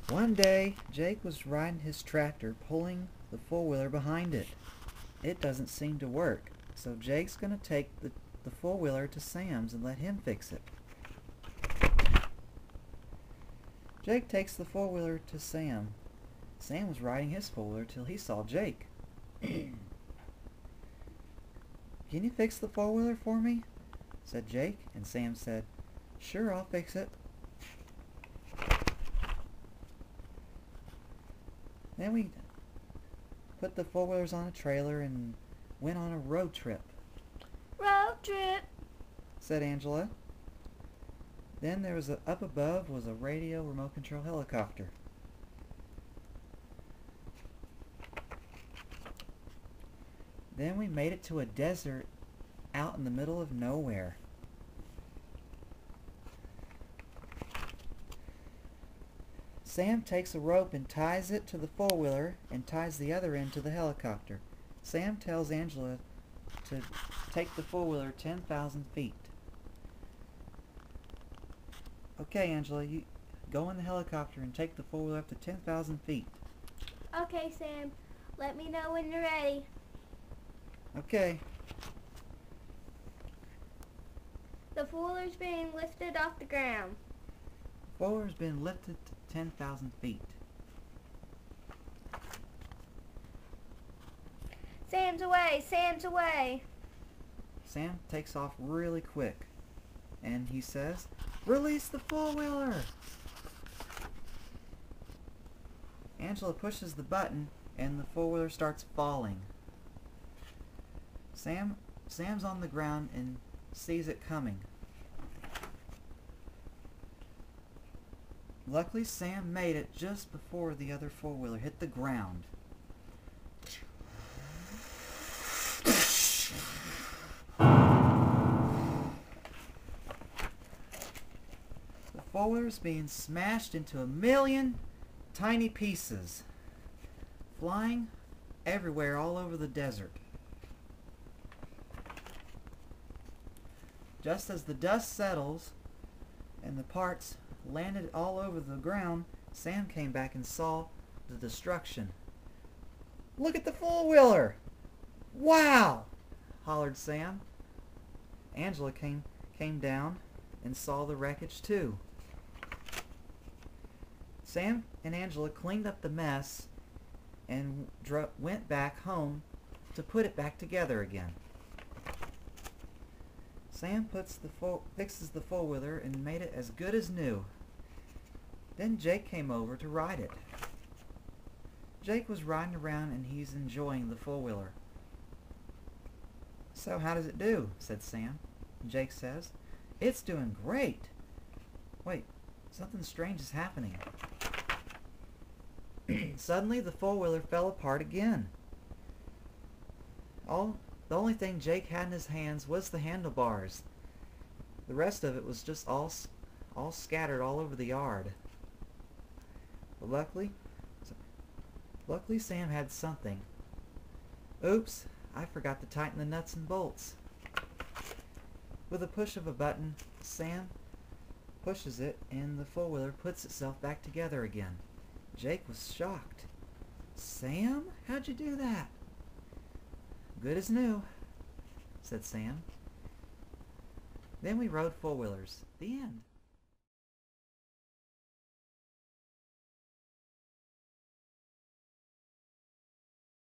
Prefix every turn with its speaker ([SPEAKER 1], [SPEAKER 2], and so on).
[SPEAKER 1] One day, Jake was riding his tractor, pulling the four-wheeler behind it. It doesn't seem to work, so Jake's going to take the four-wheeler to Sam's and let him fix it. Jake takes the four-wheeler to Sam. Sam was riding his four-wheeler till he saw Jake. "Can you fix the four-wheeler for me?" said Jake, and Sam said, "Sure, I'll fix it." Then we put the four-wheelers on a trailer and went on a road trip.
[SPEAKER 2] "Road trip,"
[SPEAKER 1] said Angela. Then there was up above was a radio remote control helicopter. Then we made it to a desert out in the middle of nowhere. Sam takes a rope and ties it to the four-wheeler and ties the other end to the helicopter. Sam tells Angela to take the four-wheeler 10,000 feet. "Okay, Angela, you go in the helicopter and take the four-wheeler up to 10,000 feet.
[SPEAKER 2] "Okay, Sam. Let me know when you're ready."
[SPEAKER 1] "Okay."
[SPEAKER 2] The four-wheeler's being lifted off the ground.
[SPEAKER 1] The four-wheeler's been lifted to 10,000 feet.
[SPEAKER 2] "Sam's away! Sam's away!"
[SPEAKER 1] Sam takes off really quick, and he says, "Release the four-wheeler!" Angela pushes the button, and the four-wheeler starts falling. Sam's on the ground and sees it coming. Luckily, Sam made it just before the other four-wheeler hit the ground. The four-wheeler's being smashed into a million tiny pieces, flying everywhere all over the desert. Just as the dust settles and the parts landed all over the ground, Sam came back and saw the destruction. "Look at the four-wheeler! Wow!" hollered Sam. Angela came down and saw the wreckage too. Sam and Angela cleaned up the mess and went back home to put it back together again. Sam fixes the four-wheeler and made it as good as new. Then Jake came over to ride it. Jake was riding around and he's enjoying the four-wheeler. "So how does it do?" said Sam. And Jake says, "It's doing great." Wait, something strange is happening. Suddenly the four-wheeler fell apart again. The only thing Jake had in his hands was the handlebars. The rest of it was just all scattered all over the yard. But luckily Sam had something. "Oops, I forgot to tighten the nuts and bolts." With a push of a button, Sam pushes it and the four-wheeler puts itself back together again. Jake was shocked. "Sam, how'd you do that?" "Good as new," said Sam. Then we rode four-wheelers. The end.